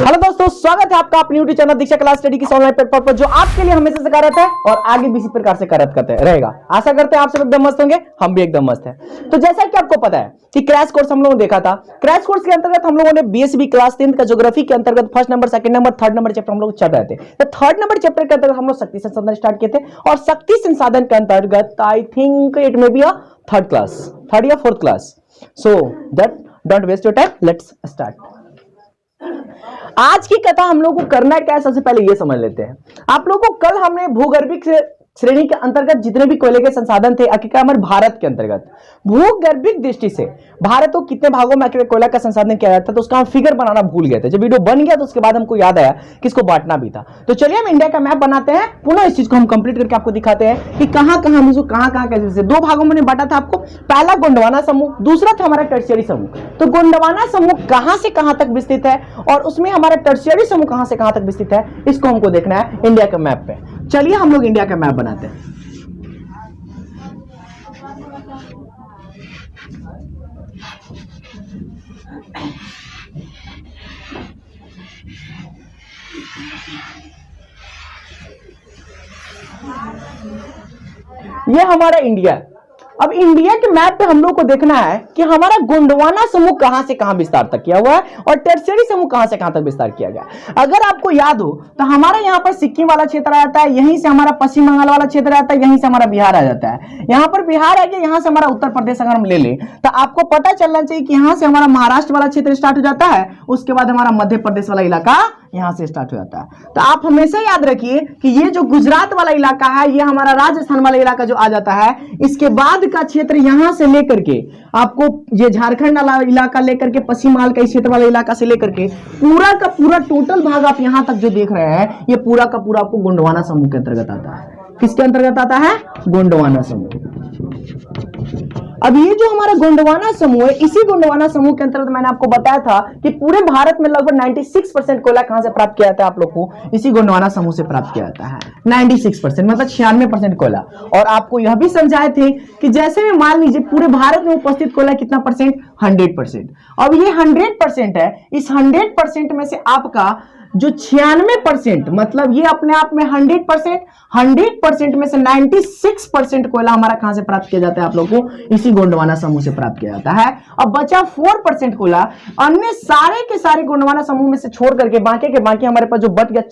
Hello दोस्तों, स्वागत है आपका अपने यूट्यूब चैनल दीक्षा क्लास स्टडी की ऑनलाइन प्लेटफॉर्म पर, जो आपके लिए हमेशा से करत है और आगे भी इसी प्रकार से करत करते रहेगा। आशा करते हैं आप सब एकदम मस्त होंगे, हम भी एकदम मस्त हैं। तो जैसा कि आपको पता है कि क्रैश कोर्स हम लोगों ने देखा था। क्रैश कोर्स के अंतर्गत हम लोगों ने बीएसबी क्लास 10 का ज्योग्राफी के अंतर्गत first number, second number, third number chapter हम लोग चल रहे थे। तो थर्ड नंबर चैप्टर के अंतर्गत हम लोग शक्ति संसाधन स्टार्ट किए थे, और शक्ति संसाधन के अंतर्गत I think it may be a third या fourth class. So that don't waste your time, let's start. आज की कथा हम लोग को करना क्या है, सबसे पहले ये समझ लेते हैं। आप लोगों को कल हमने भूगर्भिक श्रेणी के अंतर्गत जितने भी कोयले के संसाधन थे हमारे भारत के अंतर्गत भूगर्भिक दृष्टि से भारत को कितने भागों में कोयला का संसाधन किया जाता है, तो उसका हम फिगर बनाना भूल गए थे। जब वीडियो बन गया तो उसके बाद हमको याद आया कि इसको बांटना भी था। तो चलिए हम इंडिया का मैप बनाते हैं, पुनः इस चीज को हम कंप्लीट करके आपको दिखाते हैं कि कहां कहां हम इसको कहां कैसे। दो भागों में बांटा था आपको, पहला गोंडवाना समूह, दूसरा था हमारा टर्शियरी समूह। तो गोंडवाना समूह कहां से कहां तक विस्तृत है और उसमें हमारा टर्शियरी समूह कहां से कहां तक विस्तृत है, इसको हमको देखना है इंडिया के मैप पे। चलिए हम लोग इंडिया का मैप बनाते हैं। ये हमारा इंडिया है। अब इंडिया के मैप पे हम लोग को देखना है कि हमारा गोंडवाना समूह कहां से कहां विस्तार तक किया हुआ है और टर्शियरी समूह कहां से कहां तक विस्तार किया गया। अगर आपको याद हो तो हमारा यहाँ पर सिक्किम वाला क्षेत्र आ जाता है, यहीं से हमारा पश्चिम बंगाल वाला क्षेत्र आता है, यहीं से हमारा बिहार आ जाता है। यहाँ पर बिहार आ गया, यहाँ से हमारा उत्तर प्रदेश अगर हम ले लें तो आपको पता चलना चाहिए कि यहाँ से हमारा महाराष्ट्र वाला क्षेत्र स्टार्ट हो जाता है, उसके बाद हमारा मध्य प्रदेश वाला इलाका यहां से स्टार्ट हो जाता है। तो आप हमेशा याद रखिए कि ये जो गुजरात वाला इलाका है, ये हमारा राजस्थान वाला इलाका जो आ जाता है, इसके बाद का क्षेत्र यहां से लेकर के आपको ये झारखंड वाला इलाका लेकर के पश्चिम बंगाल का क्षेत्र वाला इलाका से लेकर के पूरा का पूरा टोटल भाग आप यहां तक जो देख रहे हैं, ये पूरा का पूरा आपको गोंडवाना समूह के अंतर्गत आता है। किसके अंतर्गत आता है? गोंडवाना समूह। अब ये जो हमारा गोंडवाना समूह है, इसी गोंडवाना समूह के अंतर्गत मैंने आपको बताया था कि पूरे भारत में लगभग 96% कोयला कहां से प्राप्त किया जाता है, आप लोग को इसी गोंडवाना समूह से प्राप्त किया जाता है। 96% मतलब 96% कोयला। और आपको यह भी समझाए थे कि जैसे में मान लीजिए पूरे भारत में उपस्थित कोयला कितना परसेंट? 100%। अब ये 100% है, इस 100% में से आपका जो 96% मतलब ये अपने आप में 100% में से 96% कोयला हमारा कहां से प्राप्त किया जाता है, आप लोगों को इसी गोंडवाना समूह से प्राप्त किया जाता है। अब बचा 4% कोयला अन्य सारे के सारे गोंडवाना समूह में से छोड़ करके बाकी के बाकी हमारे पास जो बच गया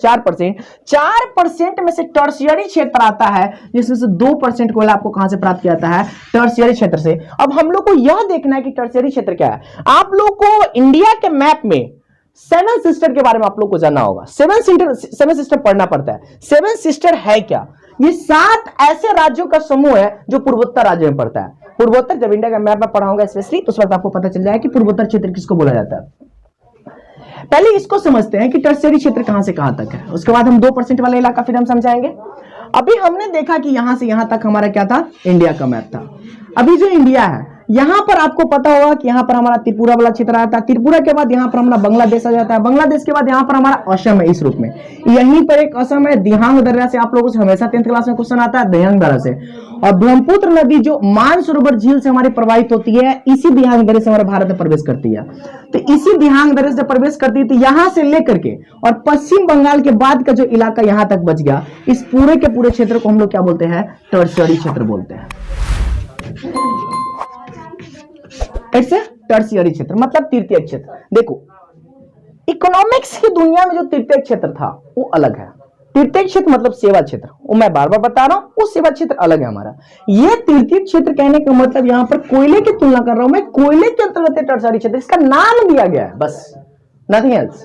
4% में से टर्शियरी क्षेत्र आता है, जिसमें से 2% कोयला आपको कहां से प्राप्त किया जाता है? टर्शियरी क्षेत्र से। अब हम लोग को यह देखना है कि टर्शियरी क्षेत्र क्या है। आप लोग को इंडिया के मैप में 7 सिस्टर के बारे में आप लोग को जानना होगा। 7 सिस्टर पढ़ना पड़ता है। 7 सिस्टर है क्या? ये 7 ऐसे राज्यों का समूह है जो पूर्वोत्तर राज्य में पड़ता है। पूर्वोत्तर जब इंडिया का मैप में पढ़ाऊंगा स्पेशली, तो उस वक्त आपको पता चल जाएगा कि पूर्वोत्तर क्षेत्र किसको बोला जाता है। पहले इसको समझते हैं कि टर्शियरी क्षेत्र कहां से कहां तक है, उसके बाद हम 2% वाला इलाका फिर हम समझाएंगे। अभी हमने देखा कि यहां से यहां तक हमारा क्या था? इंडिया का मैप था। अभी जो इंडिया है, यहां पर आपको पता होगा कि यहां पर हमारा त्रिपुरा वाला क्षेत्र आता है, त्रिपुरा के बाद यहां पर हमारा बांग्लादेश आ जाता है, बांग्लादेश के बाद यहां पर हमारा असम है। इस रूप में यहीं पर एक असम है, दिहांग दर्रा से आप लोगों से हमेशा 10th क्लास में क्वेश्चन आता है, दिहांग दर्रा से। और ब्रह्मपुत्र नदी जो मानसरोवर झील से हमारी प्रवाहित होती है, इसी दिहांग दर्रे से हमारे भारत में प्रवेश करती है। तो इसी दिहांग दर्रे से प्रवेश करती है, तो यहां से लेकर के और पश्चिम बंगाल के बाद का जो इलाका यहां तक बच गया, इस पूरे के पूरे क्षेत्र को हम लोग क्या बोलते हैं? टर्शियरी क्षेत्र बोलते हैं। कैसे? टर्शियरी क्षेत्र मतलब तृतीयक क्षेत्र। देखो, इकोनॉमिक्स की दुनिया में जो तृतीयक क्षेत्र था वो अलग है। तृतीयक क्षेत्र मतलब सेवा क्षेत्र, वो मैं बार बार बता रहा हूं, वो सेवा क्षेत्र अलग है हमारा। ये तृतीयक क्षेत्र कहने का मतलब यहां पर कोयले की तुलना कर रहा हूं मैं, कोयले के अंतर्गत टर्शियरी क्षेत्र, इसका नाम दिया गया है, बस नथिंग एल्स।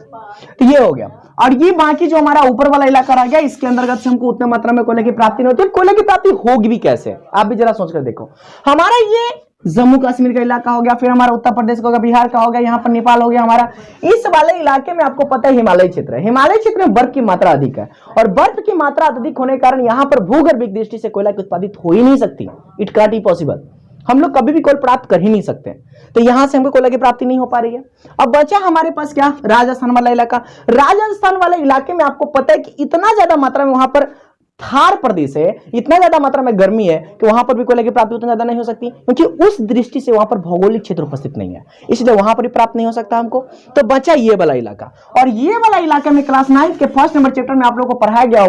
तो ये हो गया। और ये बाकी जो हमारा ऊपर वाला इलाका रह गया, इसके अंतर्गत से हमको उतना मात्रा में कोयले की प्राप्ति नहीं होती। कोयले की प्राप्ति होगी भी कैसे, आप भी जरा सोचकर देखो। हमारा ये जम्मू कश्मीर का इलाका हो गया, फिर हमारा उत्तर प्रदेश का हो गया, बिहार का हो गया, यहाँ पर नेपाल हो गया हमारा। इस वाले इलाके में आपको पता है हिमालय क्षेत्र है। हिमालय क्षेत्र में बर्फ की मात्रा अधिक है, और बर्फ की मात्रा अधिक होने के कारण यहाँ पर भूगर्भिक दृष्टि से कोयला की उत्पादित हो ही नहीं सकती। It can't be possible. हम लोग कभी भी कोयला प्राप्त कर ही नहीं सकते, तो यहां से हमको कोयला की प्राप्ति नहीं हो पा रही है। अब बचा हमारे पास क्या? राजस्थान वाला इलाका। राजस्थान वाले इलाके में आपको पता है कि इतना ज्यादा मात्रा में वहां पर थार प्रदेश है, इतना ज्यादा मात्रा में गर्मी है कि वहां पर भी कोयले की प्राप्ति उतना ज्यादा नहीं हो सकती, क्योंकि उस दृष्टि से वहां पर भौगोलिक क्षेत्र उपस्थित नहीं है, इसलिए वहां पर भी प्राप्त नहीं हो सकता हमको। तो बचा ये वाला इलाका, और ये वाला इलाका में क्लास 9 के फर्स्ट नंबर चैप्टर में आप लोगों को पढ़ाया गया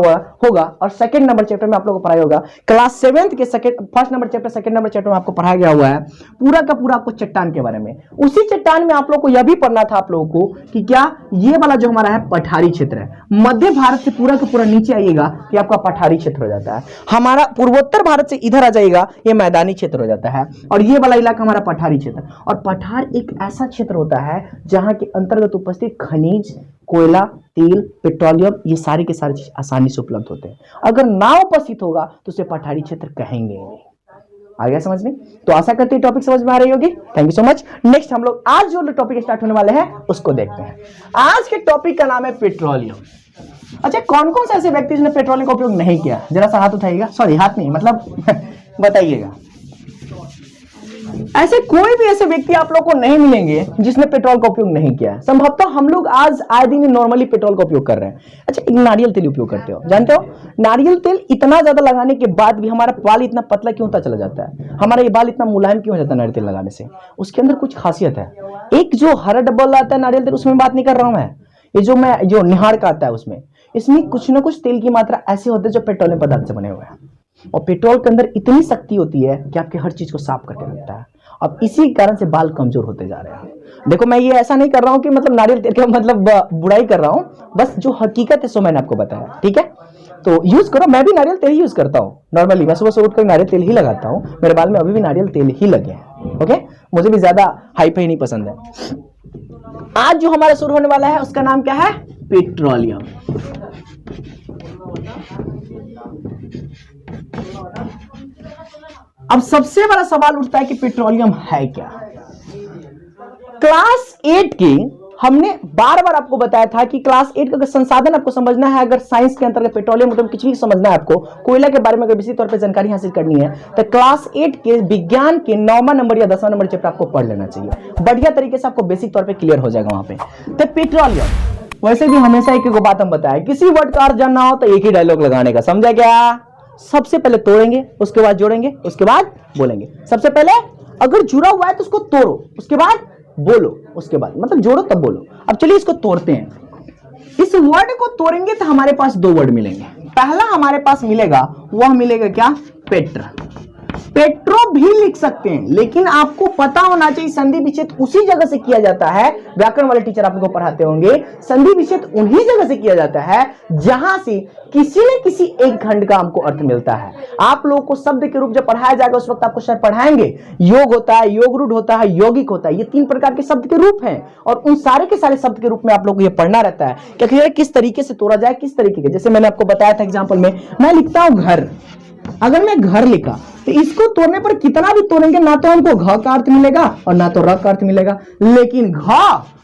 होगा, और सेकंड नंबर चैप्टर में आप लोगों को पढ़ाया होगा। क्लास 7 के first number chapter, second number chapter में आपको पढ़ाया गया हुआ है पूरा का पूरा आपको चट्टान के बारे में। उसी चट्टान में आप लोगों को यह भी पढ़ना था आप लोगों को कि क्या ये वाला जो हमारा है पठारी क्षेत्र है, मध्य भारत से पूरा का पूरा नीचे आइएगा कि आपका पठारी क्षेत्र हो जाता है, हमारा पूर्वोत्तर भारत से इधर आ जाएगा ये मैदानी क्षेत्र हो जाता है, और ये वाला इलाका हमारा पठारी क्षेत्र। और पठार एक ऐसा क्षेत्र होता है जहां के अंतर्गत उपस्थित खनिज, कोयला, तेल, पेट्रोलियम, ये सारी के सारी चीज आसानी से उपलब्ध होते हैं। अगर ना उपस्थित होगा तो उसे पठारी क्षेत्र कहेंगे नहीं। आ गया समझ में? तो आशा करते हैं टॉपिक समझ में आ रही होगी। Thank you so much. Next हम लोग आज जो टॉपिक स्टार्ट होने वाले हैं उसको देखते हैं। आज के टॉपिक का नाम है पेट्रोलियम। अच्छा, कौन कौन से ऐसे व्यक्ति जिन्होंने पेट्रोलियम का उपयोग नहीं किया, जरा सा हाथ उठाइएगा। सॉरी, हाथ नहीं, मतलब बताइएगा। ऐसे कोई भी ऐसे व्यक्ति आप लोग को नहीं मिलेंगे जिसने पेट्रोल का उपयोग नहीं किया है। संभवतः हम लोग आज आए दिन नॉर्मली पेट्रोल का उपयोग कर रहे हैं। अच्छा, एक नारियल तेल उपयोग करते हो, जानते हो नारियल तेल इतना ज्यादा लगाने के बाद भी हमारा बाल इतना पतला क्यों होता चला जाता है, हमारा ये बाल इतना मुलायम क्यों हो जाता है नारियल तेल लगाने से? उसके अंदर कुछ खासियत है। एक जो हरा डब्बल आता है नारियल तेल, उसमें बात नहीं कर रहा हूं मैं, ये जो निहार का आता है उसमें, इसमें कुछ ना कुछ तेल की मात्रा ऐसी होती है जो पेट्रोलियम पदार्थ से बने हुए हैं, और पेट्रोल के अंदर इतनी शक्ति होती है कि आपके हर चीज को साफ करके रखता है। अब इसी कारण से बाल कमजोर होते जा रहे हैं। देखो, मैं ये ऐसा नहीं कर रहा हूं कि मतलब नारियल तेल का मतलब बुराई कर रहा हूं, बस जो हकीकत है सो मैंने आपको बताया, ठीक है? तो यूज करो, मैं भी नारियल तेल ही यूज करता हूं नॉर्मली, मैं सुबह से उठकर नारियल तेल ही लगाता हूं, मेरे बाल में अभी भी नारियल तेल ही लगे हैं। ओके, मुझे भी ज्यादा हाई फाई नहीं पसंद है। आज जो हमारा शुरू होने वाला है उसका नाम क्या है? पेट्रोलियम। अब सबसे बड़ा सवाल उठता है कि पेट्रोलियम है क्या? क्लास 8 की हमने बार बार आपको बताया था कि क्लास 8 का संसाधन आपको समझना है, अगर साइंस के अंतर्गत पेट्रोलियम मतलब कुछ भी समझना है, आपको कोयला के बारे में अगर विशेष तौर पे जानकारी हासिल करनी है, तो क्लास 8 के विज्ञान के 9वां नंबर या 10वां नंबर चैप्टर आपको पढ़ लेना चाहिए। बढ़िया तरीके से आपको बेसिक तौर पे क्लियर हो जाएगा वहां पे। तो पेट्रोलियम, वैसे भी हमेशा एक बात हम बताया, किसी वर्ड का अर्थ जानना हो तो एक ही डायलॉग लगाने का, समझा क्या? सबसे पहले तोड़ेंगे, उसके बाद जोड़ेंगे, उसके बाद बोलेंगे। सबसे पहले अगर जुड़ा हुआ है तो उसको तोड़ो, उसके बाद बोलो, उसके बाद मतलब जोड़ो तब बोलो। अब चलिए इसको तोड़ते हैं। इस वर्ड को तोड़ेंगे तो हमारे पास दो वर्ड मिलेंगे। पहला हमारे पास मिलेगा, वह मिलेगा क्या? पेट्र। पेट्रो भी लिख सकते हैं, लेकिन आपको पता होना चाहिए संधि विच्छेद उसी जगह से किया जाता है। व्याकरण वाले टीचर आपको पढ़ाते होंगे, संधि विच्छेद उन्हीं जगह से किया जाता है जहां से किसी न किसी एक खंड का हमको अर्थ मिलता है। आप लोगों को शब्द के रूप जब पढ़ाया जाएगा उस वक्त आपको सर पढ़ाएंगे, योग होता है, योग रूढ़ होता है, यौगिक होता है, ये 3 प्रकार के शब्द के रूप हैं, और उन सारे के सारे शब्द के रूप में आप लोग को ये पढ़ना रहता है कि किस तरीके से तोड़ा जाए, किस तरीके के। जैसे मैंने आपको बताया था एग्जाम्पल में, मैं लिखता हूं घर, अगर मैं घर लिखा तो इसको तोड़ने पर कितना भी तोड़ेंगे ना तो हमको घ का अर्थ मिलेगा और ना तो र का अर्थ मिलेगा, लेकिन घ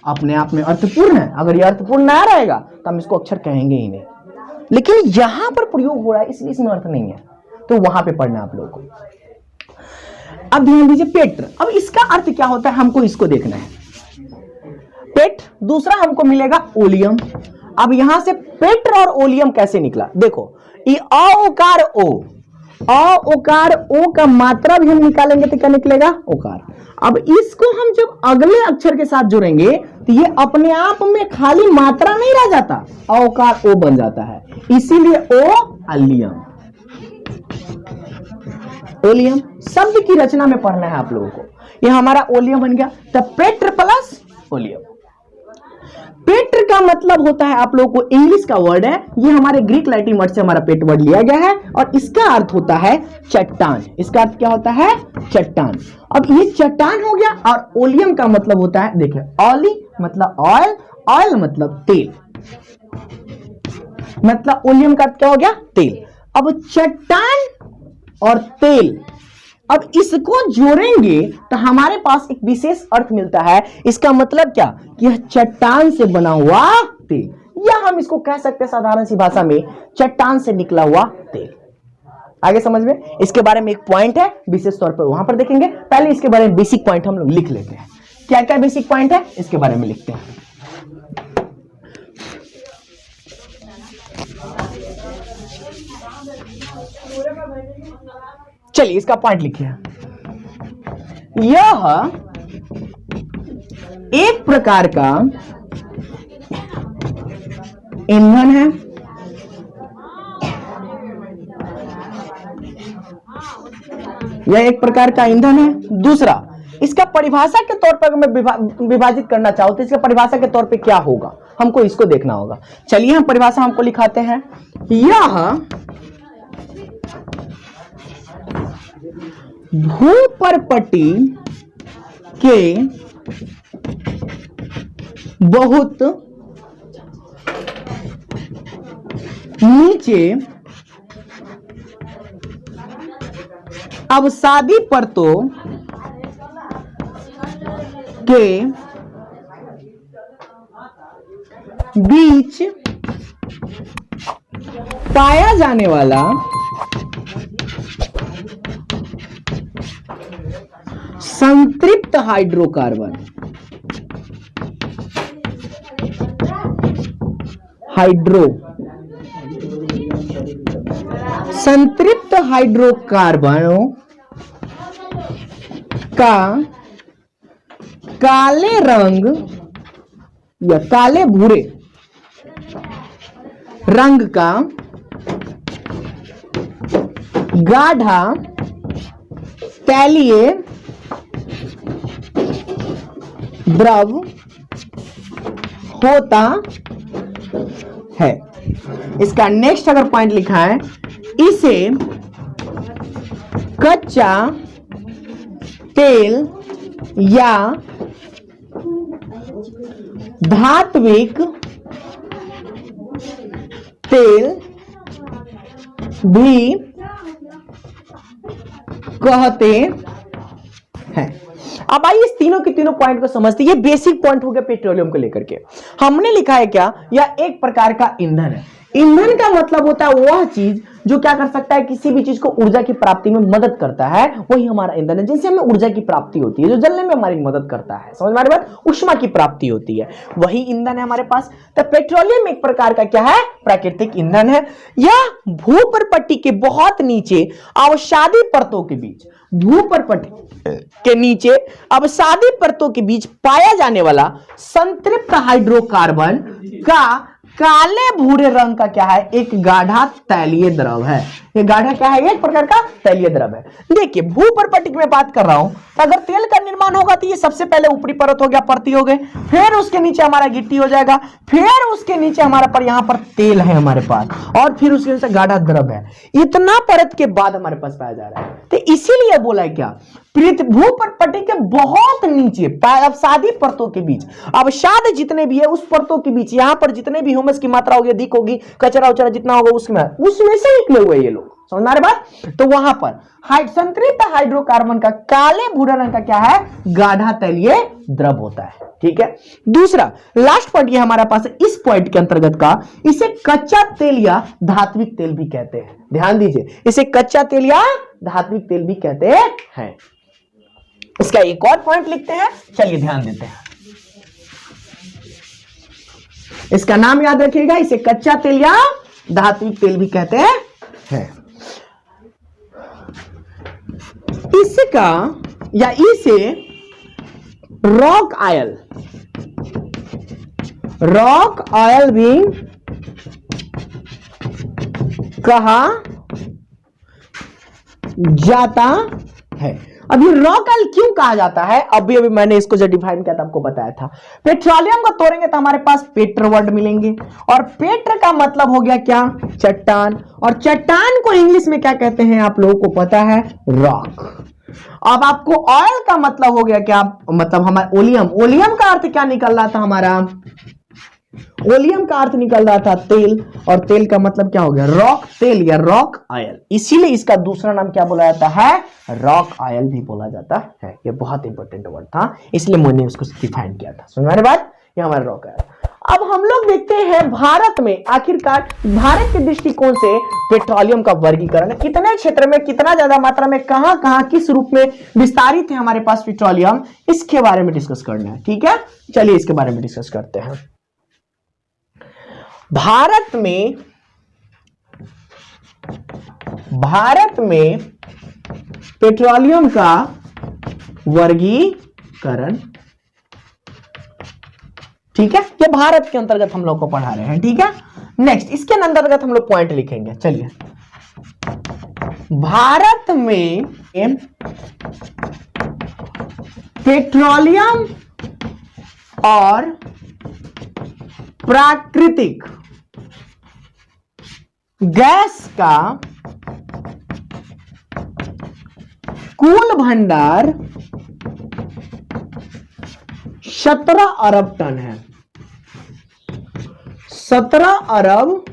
अपने आप में अर्थपूर्ण है। अगर यह अर्थपूर्ण ना रहेगा तो हम इसको अक्षर कहेंगे ही नहीं, लेकिन यहां पर प्रयोग हो रहा है इसलिए इसमें अर्थ नहीं है, तो वहां पे पढ़ना आप लोगों को। अब ध्यान दीजिए, पेट्र, अब इसका अर्थ क्या होता है हमको इसको देखना है। पेट, दूसरा हमको मिलेगा ओलियम। अब यहां से पेट्र और ओलियम कैसे निकला, देखो, ये अ ओकार ओ, अ ओकार ओ का मात्रा भी हम निकालेंगे तो क्या निकलेगा? ओकार। अब इसको हम जब अगले अक्षर के साथ जोड़ेंगे तो ये अपने आप में खाली मात्रा नहीं रह जाता, अ ओकार ओ बन जाता है, इसीलिए ओ अलियम। ओलियम शब्द की रचना में पढ़ना है आप लोगों को, ये हमारा ओलियम बन गया। तो पेट्र प्लस ओलियम। पेट्र का मतलब होता है, आप लोगों को इंग्लिश का वर्ड है, ये हमारे ग्रीक लैटिन वर्ड से हमारा पेट वर्ड लिया गया है, और इसका अर्थ होता है चट्टान। इसका अर्थ क्या होता है? चट्टान। अब ये चट्टान हो गया, और ओलियम का मतलब होता है, देखिए, ऑली मतलब ऑयल, ऑयल मतलब तेल, मतलब ओलियम का अर्थ क्या हो गया? तेल। अब चट्टान और तेल, अब इसको जोड़ेंगे तो हमारे पास एक विशेष अर्थ मिलता है। इसका मतलब क्या? कि यह चट्टान से बना हुआ तेल, या हम इसको कह सकते हैं साधारण सी भाषा में, चट्टान से निकला हुआ तेल। आगे समझ में? इसके बारे में एक पॉइंट है, विशेष तौर पर वहां पर देखेंगे। पहले इसके बारे में बेसिक पॉइंट हम लोग लिख लेते हैं। क्या क्या बेसिक पॉइंट है इसके बारे में लिखते हैं। चलिए इसका पॉइंट लिखिए। यह एक प्रकार का ईंधन है यह एक प्रकार का ईंधन है। दूसरा, इसका परिभाषा के तौर पर मैं विभाजित करना चाहूं तो इसका परिभाषा के तौर पे क्या होगा, हमको इसको देखना होगा। चलिए हम परिभाषा हमको लिखाते हैं। यह भूपर्पटी के बहुत नीचे अवसादी परतों के बीच पाया जाने वाला संतृप्त हाइड्रोकार्बन संतृप्त हाइड्रोकार्बनों का काले रंग या काले भूरे रंग का गाढ़ा तैलीय द्रव होता है। इसका नेक्स्ट अगर पॉइंट लिखा है, इसे कच्चा तेल या धात्विक तेल भी कहते हैं। अब आइए इस तीनों के तीनों पॉइंट को समझते हैं। ये बेसिक पॉइंट हो गया पेट्रोलियम को लेकर के। हमने लिखा है क्या, यह एक प्रकार का ईंधन है। ईंधन का मतलब होता है वह चीज जो क्या कर सकता है, किसी भी चीज को ऊर्जा की प्राप्ति में मदद करता है, वही हमारा ईंधन है, जिनसे हमें ऊर्जा की प्राप्ति होती है, जो जलने में हमारी मदद करता है। समझ में आ रही बात, ऊष्मा की प्राप्ति होती है, वही ईंधन है हमारे पास। तो पेट्रोलियम एक प्रकार का क्या है, प्राकृतिक ईंधन है। यह भूपर्पटी के बहुत नीचे अवसादी परतों के बीच, भूपर्पटी के नीचे अवसादी परतों के बीच पाया जाने वाला संतृप्त हाइड्रोकार्बन का काले भूरे रंग का क्या है, एक गाढ़ा तैलीय द्रव है। ये गाढ़ा क्या है, एक प्रकार का तैलीय द्रव है। देखिए भूपर्पटी की मैं बात कर रहा हूं, तो अगर तेल का निर्माण होगा तो ये सबसे पहले ऊपरी परत हो गया, परती हो गए, फिर उसके नीचे हमारा गिट्टी हो जाएगा, फिर उसके नीचे हमारा पर यहाँ पर तेल है हमारे पास, और फिर उसके नीचे गाढ़ा द्रव है। इतना परत के बाद हमारे पास पाया जा रहा है। तो इसीलिए बोला है क्या, भूपर्पटी के बहुत नीचे अवसादी परतों के बीच, अवसाद जितने भी है उस परतों के बीच, यहां पर जितने भी ह्यूमस की मात्रा होगी, अधिक होगी, कचरा उचरा जितना होगा उसमें से निकले हुए ये लोग, समझ में आ रही बात। तो वहां पर संतृप्त हाइड्रोकार्बन का काले भूरे रंग का क्या है, गाढ़ा तैलीय द्रव होता है। ठीक है। दूसरा लास्ट पॉइंट ये हमारे पास है, इस पॉइंट के अंतर्गत का, इसे कच्चा तेल या धात्विक तेल भी कहते हैं। ध्यान दीजिए, इसे कच्चा तेल या धात्विक तेल भी कहते हैं। इसका एक और पॉइंट लिखते हैं, चलिए ध्यान देते हैं। इसका नाम याद रखिएगा, इसे कच्चा तेल या धात्विक तेल भी कहते हैं। इसका या इसे रॉक ऑयल भी कहा जाता है। अब ये रॉक ऑयल क्यों कहा जाता है, अभी मैंने इसको जो डिफाइन किया था आपको बताया था। पेट्रोलियम को तोड़ेंगे तो हमारे पास पेट्र वर्ड मिलेंगे, और पेट्र का मतलब हो गया क्या, चट्टान, और चट्टान को इंग्लिश में क्या कहते हैं आप लोगों को पता है, रॉक। अब आपको ऑयल का मतलब हो गया क्या, मतलब हमारा ओलियम, ओलियम का अर्थ क्या निकल रहा था हमारा, ओलियम का अर्थ निकल रहा था तेल, और तेल का मतलब क्या हो गया, रॉक तेल या रॉक ऑयल। इसीलिए इसका दूसरा नाम क्या बोला जाता है, रॉक ऑयल भी बोला जाता है। ये बहुत इंपॉर्टेंट वर्ड था, इसलिए मैंने उसको डिफाइन किया था। समझ में बात, ये हमारा रॉक ऑयल। अब हम लोग देखते हैं भारत में आखिरकार भारत के दृष्टिकोण से पेट्रोलियम का वर्गीकरण कितने क्षेत्र में, कितना ज्यादा मात्रा में, कहां कहां किस रूप में विस्तारित है हमारे पास पेट्रोलियम, इसके बारे में डिस्कस करना है। ठीक है, चलिए इसके बारे में डिस्कस करते हैं। भारत में पेट्रोलियम का वर्गीकरण, ठीक है, ये भारत के अंतर्गत हम लोग को पढ़ा रहे हैं, ठीक है। नेक्स्ट इसके अंतर्गत हम लोग पॉइंट लिखेंगे। चलिए, भारत में पेट्रोलियम और प्राकृतिक गैस का कुल भंडार 17 अरब टन है। 17 अरब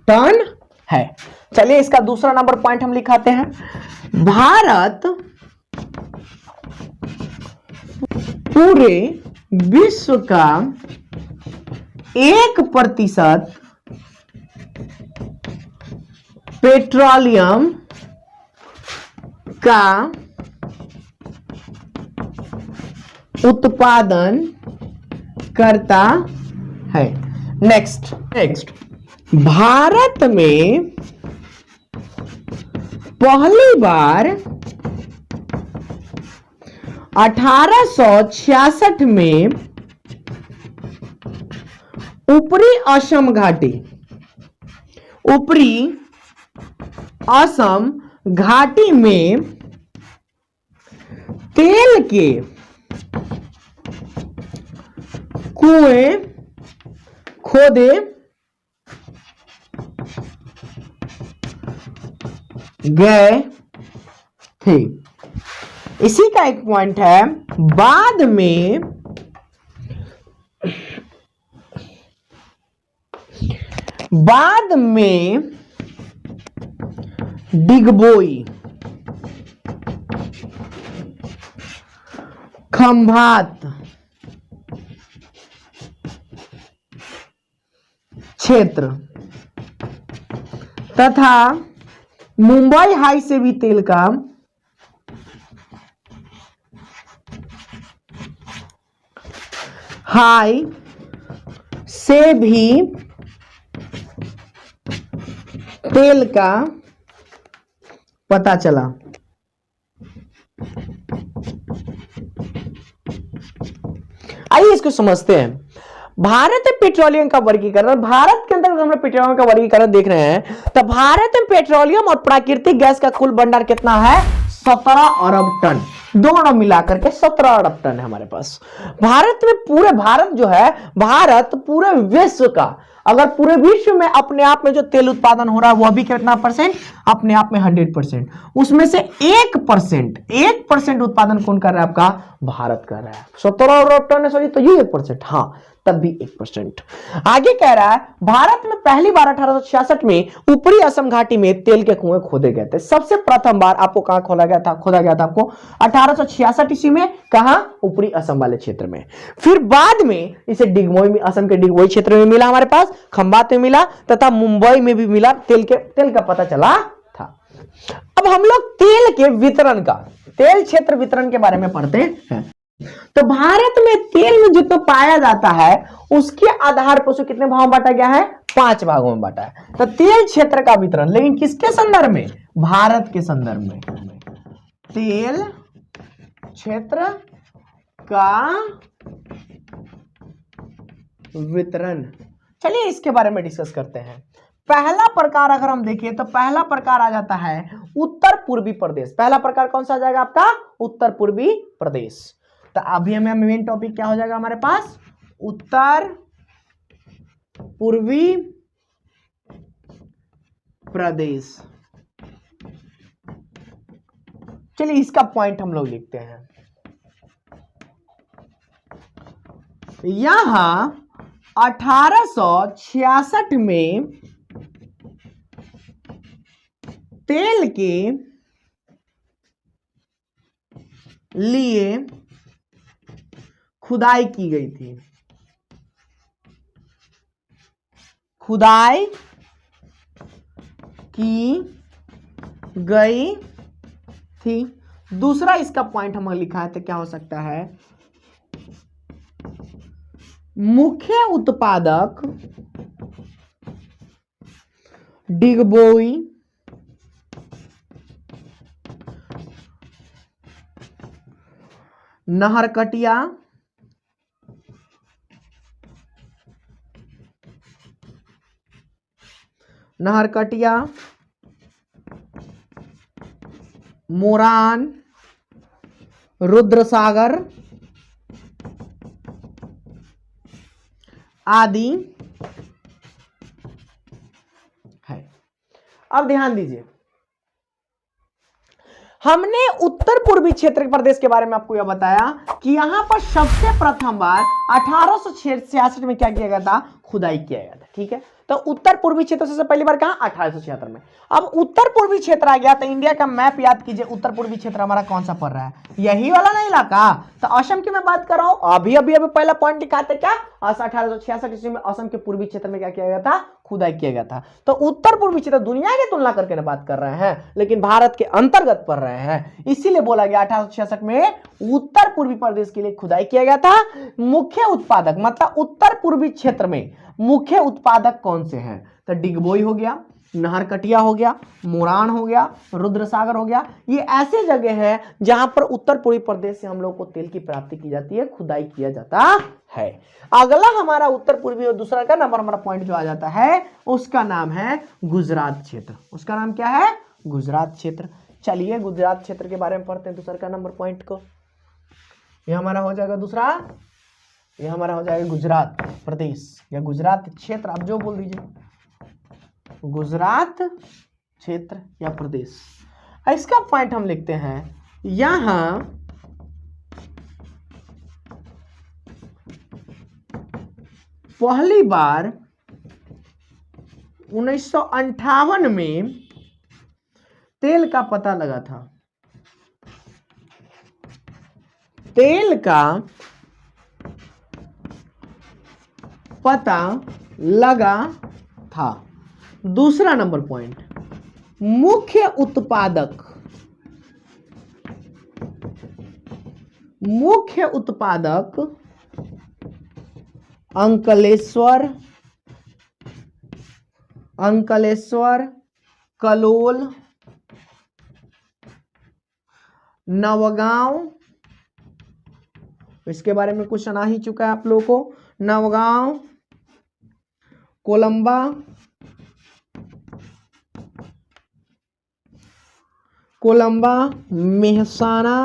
टन है। चलिए इसका दूसरा नंबर पॉइंट हम लिखाते हैं। भारत पूरे विश्व का 1% पेट्रोलियम का उत्पादन करता है। नेक्स्ट भारत में पहली बार 1866 में ऊपरी असम घाटी में तेल के कुएं खोदे गए थे। इसी का एक पॉइंट है, बाद में डिगबोई, खंभात क्षेत्र तथा मुंबई हाई से भी तेल का पता चला। आइए इसको समझते हैं। भारत में पेट्रोलियम का वर्गीकरण, भारत के अंदर हम लोग पेट्रोलियम का वर्गीकरण देख रहे हैं, तो भारत में पेट्रोलियम और प्राकृतिक गैस का कुल भंडार कितना है? 17 अरब टन। दोनों मिलाकर के 17 अरब टन है हमारे पास। भारत में पूरे भारत जो है, भारत पूरे विश्व का, अगर पूरे विश्व में अपने आप में जो तेल उत्पादन हो रहा है वह भी कितना परसेंट? अपने आप में 100%। उसमें से 1% उत्पादन कौन कर रहा है? आपका भारत कर रहा है। 17 अरब टन है, सॉरी, तो ये 1%, हाँ तब भी 1%। आगे कह रहा है भारत में पहली बार 1866 में ऊपरी असम घाटी में तेल के कुएं खोदे गए थे। सबसे प्रथम बार आपको कहां खोदा गया था आपको 1866 ईस्वी में। कहां? ऊपरी असम वाले क्षेत्र में। फिर बाद में इसे डिगबोई में, असम के डिगबोई क्षेत्र में मिला, हमारे पास खंभात में मिला, तथा मुंबई में भी मिला। तेल का पता चला था। अब हम लोग तेल के वितरण का, तेल क्षेत्र वितरण के बारे में पढ़ते हैं। तो भारत में तेल में जितना पाया जाता है उसके आधार पर उसे कितने भागों में बांटा गया है? 5 भागों में बांटा है। तो तेल क्षेत्र का वितरण, लेकिन किसके संदर्भ में? भारत के संदर्भ में। तेल क्षेत्र का वितरण, चलिए इसके बारे में डिस्कस करते हैं। पहला प्रकार अगर हम देखें तो पहला प्रकार आ जाता है उत्तर पूर्वी प्रदेश। पहला प्रकार कौन सा आ जाएगा आपका? उत्तर पूर्वी प्रदेश। तो अभी हमें मेन टॉपिक क्या हो जाएगा हमारे पास? उत्तर पूर्वी प्रदेश। चलिए इसका पॉइंट हम लोग लिखते हैं। यहां 1866 में तेल के लिए खुदाई की गई थी। खुदाई की गई थी। दूसरा इसका पॉइंट हम लिखा है तो क्या हो सकता है? मुख्य उत्पादक डिगबोई, नहरकटिया, नहरकटिया, मोरान, रुद्रसागर आदि है। अब ध्यान दीजिए, हमने उत्तर पूर्वी क्षेत्र प्रदेश के बारे में आपको यह बताया कि यहां पर सबसे प्रथम बार 1866 में क्या किया गया था, खुदाई किया गया था। ठीक है, तो उत्तर पूर्वी क्षेत्र से पहली बार कहां, 1876 में। अब उत्तर पूर्वी क्षेत्र आ गया तो इंडिया का मैप याद कीजिए, उत्तर पूर्वी क्षेत्र हमारा कौन सा पड़ रहा है, यही वाला ना इलाका। तो असम की मैं बात कर रहा हूं, अभी पहला पॉइंट दिखाते क्या, 1866 ईस्वी में असम के पूर्वी क्षेत्र में क्या किया गया था, खुदाई किया गया था। तो उत्तर पूर्वी क्षेत्र दुनिया की तुलना करके ना बात कर रहे हैं, लेकिन भारत के अंतर्गत पड़ रहे हैं, इसीलिए बोला गया 1866 में उत्तर पूर्वी प्रदेश के लिए खुदाई किया गया था। मुख्य उत्पादक मतलब उत्तर पूर्वी क्षेत्र में मुख्य उत्पादक कौन से हैं, तो डिगबोई हो गया, नहरकटिया हो गया, मोरान हो गया, रुद्रसागर हो गया। ये ऐसे जगह हैं जहां पर उत्तर पूर्वी प्रदेश से हम लोग को तेल की प्राप्ति की जाती है, खुदाई किया जाता है। अगला हमारा उत्तर पूर्वी और दूसरा का नंबर हमारा पॉइंट जो आ जाता है उसका नाम है गुजरात क्षेत्र। उसका नाम क्या है, गुजरात क्षेत्र। चलिए गुजरात क्षेत्र के बारे में पढ़ते हैं दूसरा का नंबर पॉइंट को। यह हमारा हो जाएगा दूसरा, यह हमारा हो जाएगा गुजरात प्रदेश या गुजरात क्षेत्र, आप जो बोल दीजिए, गुजरात क्षेत्र या प्रदेश। इसका पॉइंट हम लिखते हैं, यहां पहली बार 1958 में तेल का पता लगा था, तेल का पता लगा था। दूसरा नंबर पॉइंट, मुख्य उत्पादक, मुख्य उत्पादक अंकलेश्वर, अंकलेश्वर, कलोल, नवगांव, इसके बारे में कुछ सुना ही चुका है आप लोगों को, नवगांव, कोलंबा, कोलंबा, मेहसाना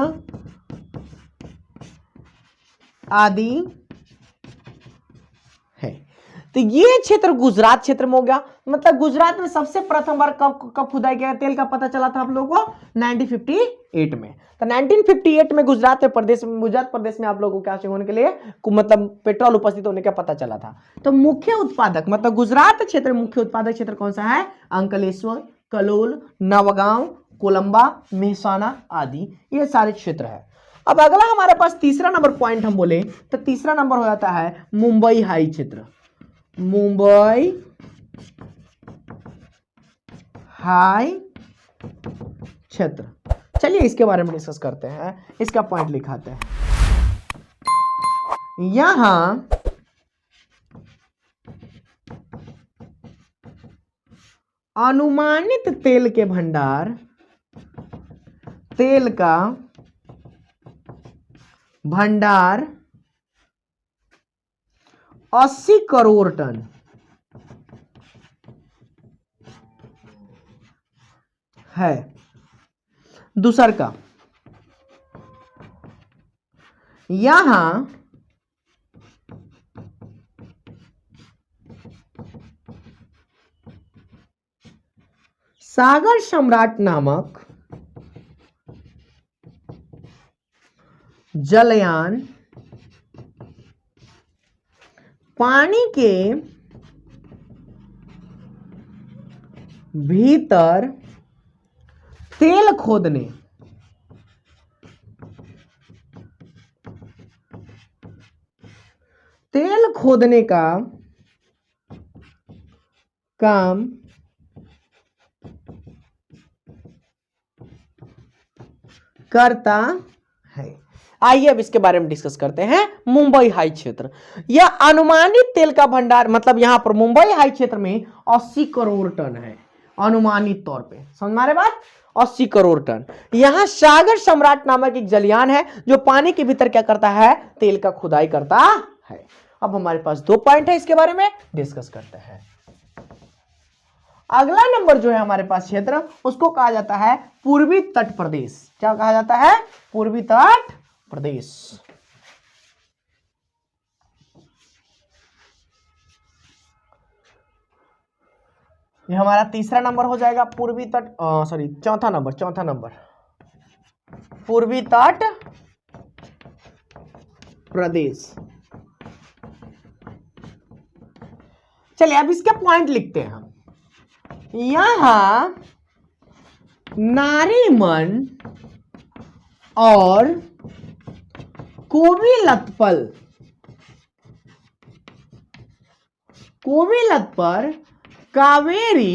आदि है। तो ये क्षेत्र गुजरात क्षेत्र में हो गया। मतलब गुजरात में सबसे प्रथम बार कब खुदाई किया, तेल का पता चला था आप लोगों को 1958 में। तो 1958 में गुजरात प्रदेश में आप लोगों को क्या होने के लिए मतलब पेट्रोल उपस्थित होने का पता चला था। तो मुख्य उत्पादक मतलब गुजरात क्षेत्र मुख्य उत्पादक क्षेत्र कौन सा है, अंकलेश्वर, कलोल, नवगांव, कोलंबा, मेहसाना आदि, ये सारे क्षेत्र है। अब अगला हमारे पास तीसरा नंबर पॉइंट हम बोले तो तीसरा नंबर हो जाता है मुंबई हाई क्षेत्र, मुंबई हाई क्षेत्र। चलिए इसके बारे में डिस्कस करते हैं, इसका पॉइंट लिखाते हैं। यहां अनुमानित तेल के भंडार, तेल का भंडार 80 करोड़ टन है। दूसर का यहां सागर सम्राट नामक जलयान पानी के भीतर तेल खोदने, तेल खोदने का काम करता है। आइए अब इसके बारे में डिस्कस करते हैं। मुंबई हाई क्षेत्र, यह अनुमानित तेल का भंडार मतलब यहां पर मुंबई हाई क्षेत्र में 80 करोड़ टन है। अनुमानित तौर पे, समझ में आ रही बात, 80 करोड़ टन। यहां सागर सम्राट नामक एक जलयान है जो पानी के भीतर क्या करता है, तेल का खुदाई करता है। अब हमारे पास 2 पॉइंट है, इसके बारे में डिस्कस करते हैं। अगला नंबर जो है हमारे पास क्षेत्र, उसको कहा जाता है पूर्वी तट प्रदेश। क्या कहा जाता है, पूर्वी तट प्रदेश। ये हमारा तीसरा नंबर हो जाएगा, पूर्वी तट, सॉरी चौथा नंबर पूर्वी तट प्रदेश। चलिए अब इसके पॉइंट लिखते हैं हम। यहां नारीमन और कोविलत्पर कावेरी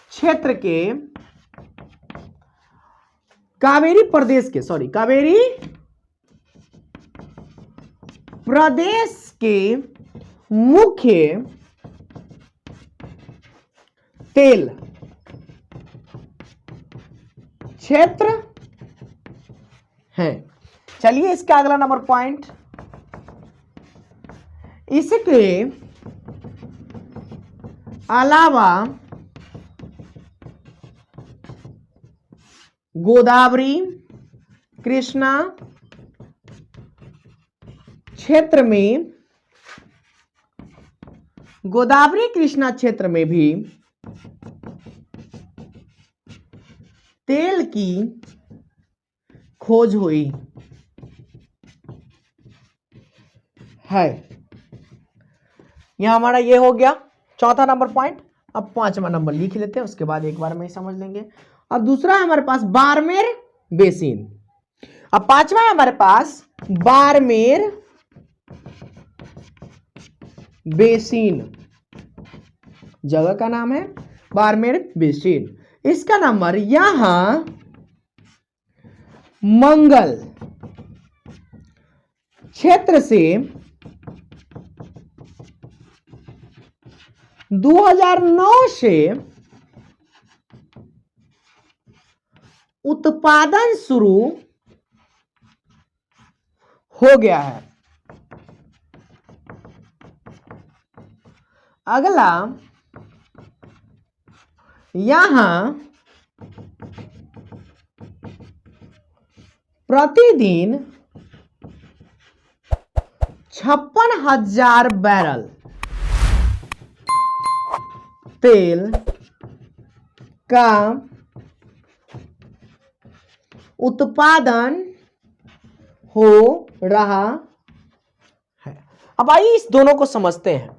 क्षेत्र के, कावेरी प्रदेश के मुख्य तेल क्षेत्र है। चलिए इसका अगला नंबर पॉइंट, इसके अलावा गोदावरी कृष्णा क्षेत्र में भी तेल की खोज हुई है। यह हमारा ये हो गया चौथा नंबर पॉइंट। अब 5वां नंबर लिख लेते हैं, उसके बाद एक बार में ही समझ लेंगे। अब दूसरा है हमारे पास बाड़मेर बेसिन। अब 5वां है हमारे पास बाड़मेर बेसिन, जगह का नाम है बाड़मेर बेसिन। इसका नंबर यहां मंगल क्षेत्र से 2009 से उत्पादन शुरू हो गया है। अगला यहां प्रतिदिन 56,000 बैरल तेल का उत्पादन हो रहा है। अब आइए इस दोनों को समझते हैं।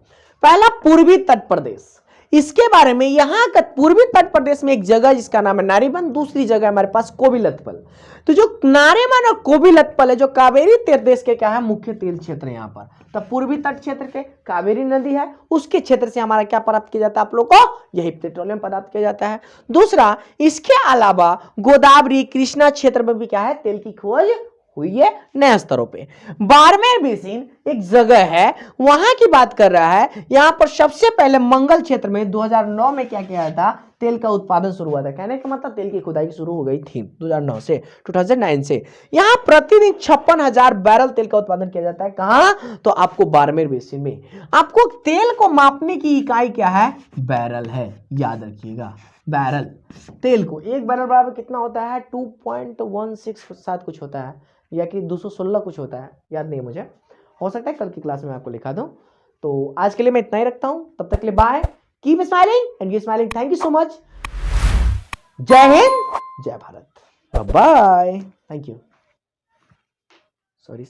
पहला पूर्वी तट प्रदेश, इसके बारे में यहां का पूर्वी तट प्रदेश में एक जगह जिसका नाम है नारीबन, दूसरी जगह हमारे पास कोविलत्पल। तो जो नारीबन और कोविलत्पल है जो कावेरी देश के क्या है, मुख्य तेल क्षेत्र है। यहां पर तब पूर्वी तट क्षेत्र के कावेरी नदी है, उसके क्षेत्र से हमारा क्या प्राप्त किया जाता है आप लोग को, यही पेट्रोलियम पदार्थ किया जाता है। दूसरा, इसके अलावा गोदावरी कृष्णा क्षेत्र में भी क्या है, तेल की खोज हुई है नए स्तरों पे। बाड़मेर बेसिन एक जगह है, वहां की बात कर रहा है। यहां पर सबसे पहले मंगल क्षेत्र में 2009 में क्या किया था, तेल का उत्पादन शुरू हुआ था। कहने का मतलब तेल की खुदाई शुरू हो गई थी 2009 से। यहां प्रतिदिन 56,000 बैरल तेल का उत्पादन किया जाता है। कहां, तो आपको बाड़मेर बेसिन में। आपको तेल को मापने की इकाई क्या है, बैरल है, याद रखिएगा। बैरल तेल को, एक बैरल बराबर कितना होता है, 2.16 शायद कुछ होता है, या कि 216 कुछ होता है, याद नहीं मुझे, हो सकता है कल की क्लास में आपको लिखा दूं। तो आज के लिए मैं इतना ही रखता हूं, तब तक के लिए bye, keep smiling and keep smiling. Thank you so much. जय हिंद, जय Bharat, bye, thank you. Sorry.